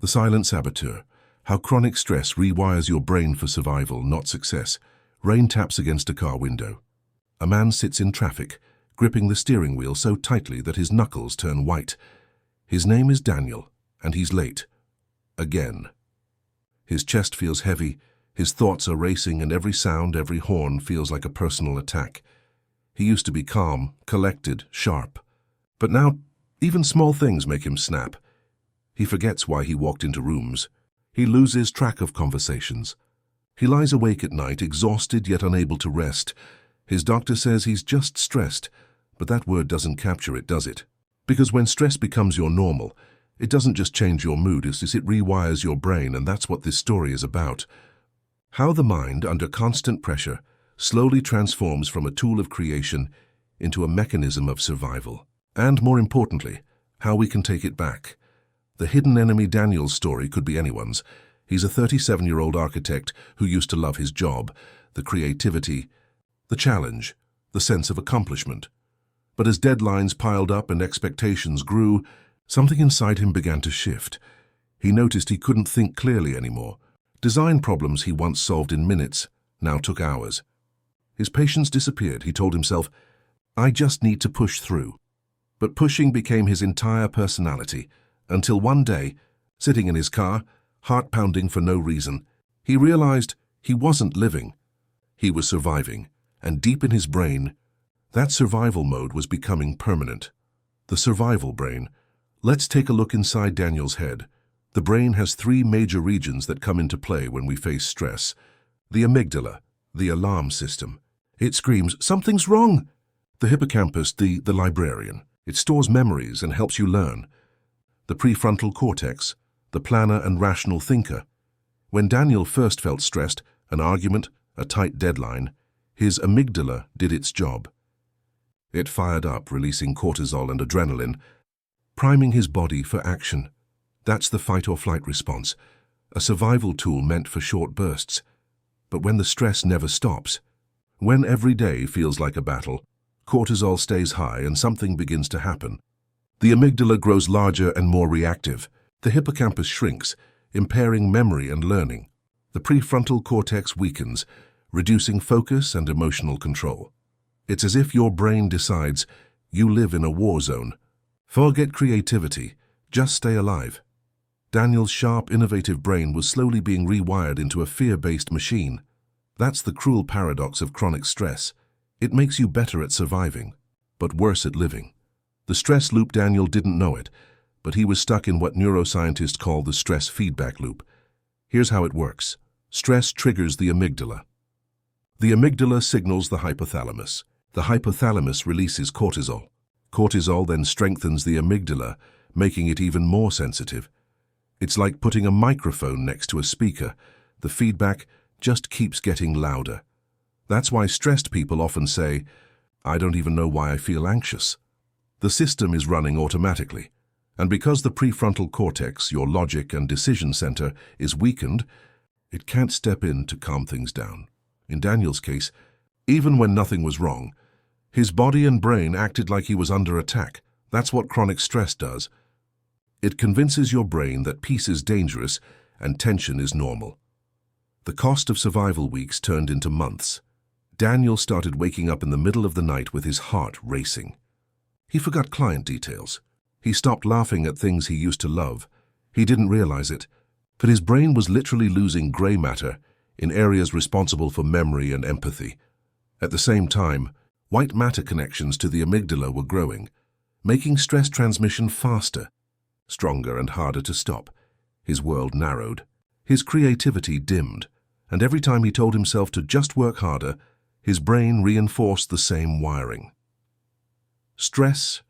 The Silent Saboteur. How chronic stress rewires your brain for survival, not success. Rain taps against a car window. A man sits in traffic, gripping the steering wheel so tightly that his knuckles turn white. His name is Daniel, and he's late. Again. His chest feels heavy, his thoughts are racing, and every sound, every horn feels like a personal attack. He used to be calm, collected, sharp. But now, even small things make him snap. He forgets why he walked into rooms. He loses track of conversations. He lies awake at night, exhausted yet unable to rest. His doctor says he's just stressed, but that word doesn't capture it, does it? Because when stress becomes your normal, it doesn't just change your mood, it rewires your brain, and that's what this story is about. How the mind, under constant pressure, slowly transforms from a tool of creation into a mechanism of survival. And more importantly, how we can take it back. The hidden enemy Daniel's story could be anyone's. He's a 37-year-old architect who used to love his job, the creativity, the challenge, the sense of accomplishment. But as deadlines piled up and expectations grew, something inside him began to shift. He noticed he couldn't think clearly anymore. Design problems he once solved in minutes now took hours. His patience disappeared. He told himself, "I just need to push through." But pushing became his entire personality, until one day, sitting in his car, heart pounding for no reason, he realized he wasn't living. He was surviving, and deep in his brain, that survival mode was becoming permanent. The survival brain. Let's take a look inside Daniel's head. The brain has three major regions that come into play when we face stress. The amygdala, the alarm system. It screams, "Something's wrong!" The hippocampus, the librarian. It stores memories and helps you learn. The prefrontal cortex, the planner and rational thinker. When Daniel first felt stressed, an argument, a tight deadline, his amygdala did its job. It fired up, releasing cortisol and adrenaline, priming his body for action. That's the fight-or-flight response, a survival tool meant for short bursts. But when the stress never stops, when every day feels like a battle, cortisol stays high and something begins to happen. The amygdala grows larger and more reactive. The hippocampus shrinks, impairing memory and learning. The prefrontal cortex weakens, reducing focus and emotional control. It's as if your brain decides you live in a war zone. Forget creativity, just stay alive. Daniel's sharp, innovative brain was slowly being rewired into a fear-based machine. That's the cruel paradox of chronic stress. It makes you better at surviving, but worse at living. The stress loop. Daniel didn't know it, but he was stuck in what neuroscientists call the stress feedback loop. Here's how it works. Stress triggers the amygdala. The amygdala signals the hypothalamus. The hypothalamus releases cortisol. Cortisol then strengthens the amygdala, making it even more sensitive. It's like putting a microphone next to a speaker. The feedback just keeps getting louder. That's why stressed people often say, "I don't even know why I feel anxious." The system is running automatically. And because the prefrontal cortex, your logic and decision center, is weakened, it can't step in to calm things down. In Daniel's case, even when nothing was wrong, his body and brain acted like he was under attack. That's what chronic stress does. It convinces your brain that peace is dangerous and tension is normal. The cost of survival weeks turned into months. Daniel started waking up in the middle of the night with his heart racing. He forgot client details. He stopped laughing at things he used to love. He didn't realize it, but his brain was literally losing gray matter in areas responsible for memory and empathy. At the same time, white matter connections to the amygdala were growing, making stress transmission faster, stronger and harder to stop. His world narrowed. His creativity dimmed, and every time he told himself to just work harder, his brain reinforced the same wiring. Stress,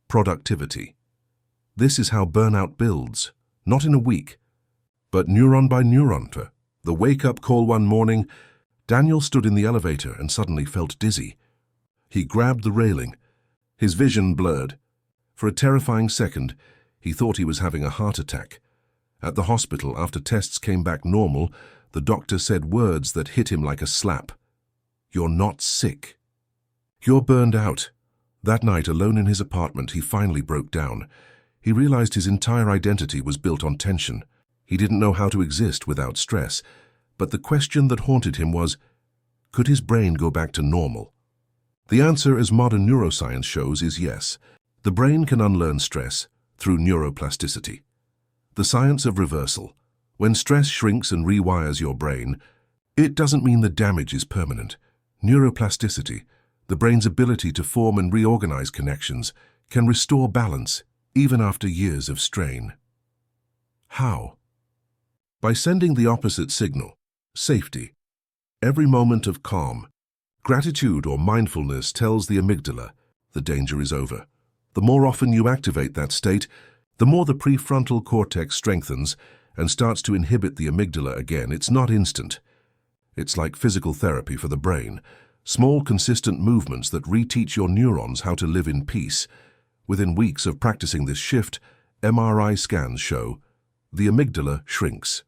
productivity. This is how burnout builds, not in a week, but neuron by neuron. The wake-up call one morning, Daniel stood in the elevator and suddenly felt dizzy. He grabbed the railing. His vision blurred. For a terrifying second, he thought he was having a heart attack. At the hospital, after tests came back normal, the doctor said words that hit him like a slap. "You're not sick. You're burned out." That night, alone in his apartment, he finally broke down. He realized his entire identity was built on tension. He didn't know how to exist without stress, but the question that haunted him was, could his brain go back to normal? The answer, as modern neuroscience shows, is yes. The brain can unlearn stress through neuroplasticity. The science of reversal. When stress shrinks and rewires your brain, it doesn't mean the damage is permanent. Neuroplasticity, the brain's ability to form and reorganize connections, can restore balance even after years of strain. How? By sending the opposite signal, safety. Every moment of calm, gratitude or mindfulness tells the amygdala the danger is over. The more often you activate that state, the more the prefrontal cortex strengthens and starts to inhibit the amygdala again. It's not instant. It's like physical therapy for the brain. Small, consistent movements that reteach your neurons how to live in peace. Within weeks of practicing this shift, MRI scans show the amygdala shrinks.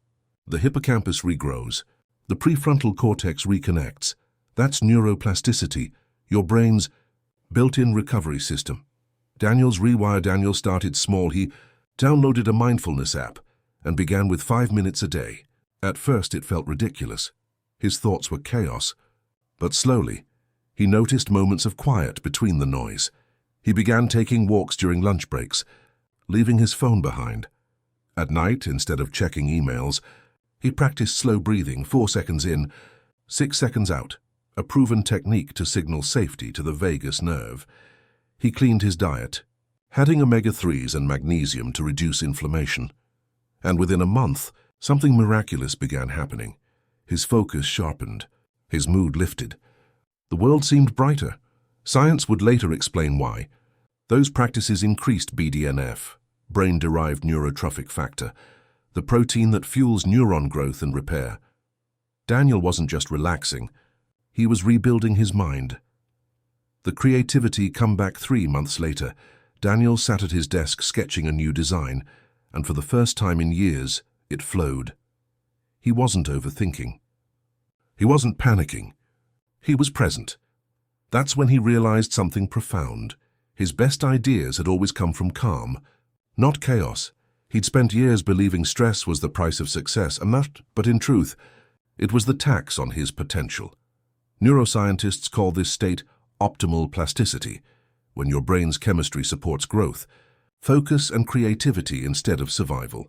The hippocampus regrows. The prefrontal cortex reconnects. That's neuroplasticity, your brain's built-in recovery system. Daniel started small. He downloaded a mindfulness app and began with 5 minutes a day. At first it felt ridiculous. His thoughts were chaos. But slowly, he noticed moments of quiet between the noise. He began taking walks during lunch breaks, leaving his phone behind. At night, instead of checking emails, he practiced slow breathing, 4 seconds in, 6 seconds out, a proven technique to signal safety to the vagus nerve. He cleaned his diet, adding omega-3s and magnesium to reduce inflammation. And within a month, something miraculous began happening. His focus sharpened. His mood lifted. The world seemed brighter. Science would later explain why. Those practices increased BDNF, brain-derived neurotrophic factor, the protein that fuels neuron growth and repair. Daniel wasn't just relaxing. He was rebuilding his mind. The creativity come back 3 months later. Daniel sat at his desk sketching a new design, and for the first time in years, it flowed. He wasn't overthinking. He wasn't panicking. He was present. That's when he realized something profound. His best ideas had always come from calm, not chaos. He'd spent years believing stress was the price of success, but in truth, it was the tax on his potential. Neuroscientists call this state optimal plasticity, when your brain's chemistry supports growth, focus and creativity instead of survival.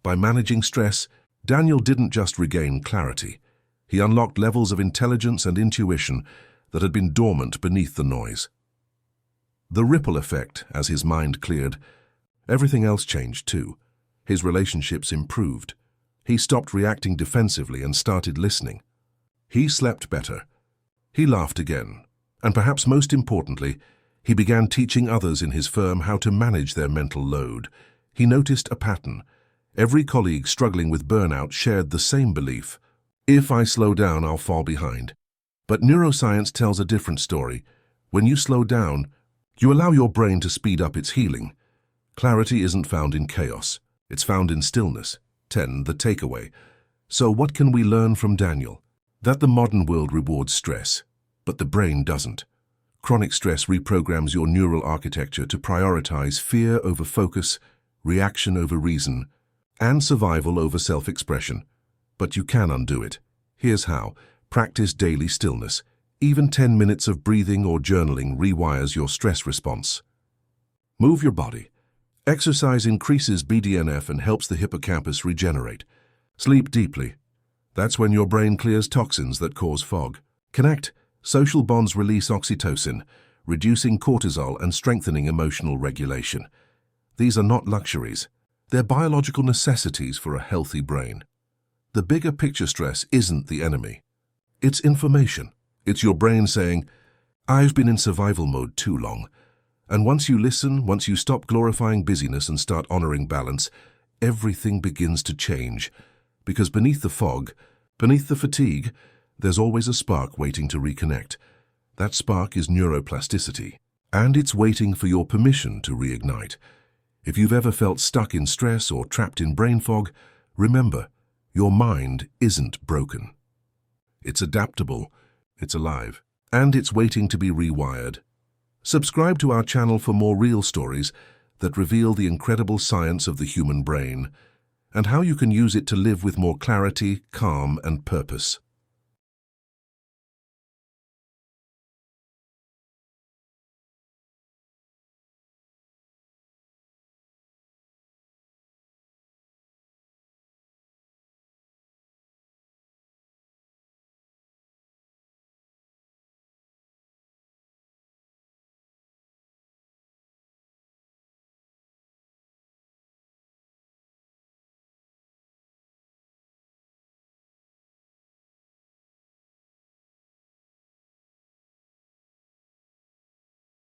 By managing stress, Daniel didn't just regain clarity. He unlocked levels of intelligence and intuition that had been dormant beneath the noise. The ripple effect, as his mind cleared, everything else changed too. His relationships improved. He stopped reacting defensively and started listening. He slept better. He laughed again. And perhaps most importantly, he began teaching others in his firm how to manage their mental load. He noticed a pattern. Every colleague struggling with burnout shared the same belief. If I slow down, I'll fall behind. But neuroscience tells a different story. When you slow down, you allow your brain to speed up its healing. Clarity isn't found in chaos. It's found in stillness. 10. The takeaway. So what can we learn from Daniel? That the modern world rewards stress, but the brain doesn't. Chronic stress reprograms your neural architecture to prioritize fear over focus, reaction over reason, and survival over self-expression. But you can undo it. Here's how. Practice daily stillness. Even 10 minutes of breathing or journaling rewires your stress response. Move your body. Exercise increases BDNF and helps the hippocampus regenerate. Sleep deeply. That's when your brain clears toxins that cause fog. Connect. Social bonds release oxytocin, reducing cortisol and strengthening emotional regulation. These are not luxuries. They're biological necessities for a healthy brain. The bigger picture stress isn't the enemy. It's information. It's your brain saying, I've been in survival mode too long. And once you listen, once you stop glorifying busyness and start honoring balance, everything begins to change. Because beneath the fog, beneath the fatigue, there's always a spark waiting to reconnect. That spark is neuroplasticity, and it's waiting for your permission to reignite. If you've ever felt stuck in stress or trapped in brain fog, remember, your mind isn't broken. It's adaptable, it's alive, and it's waiting to be rewired. Subscribe to our channel for more real stories that reveal the incredible science of the human brain. and how you can use it to live with more clarity, calm, and purpose.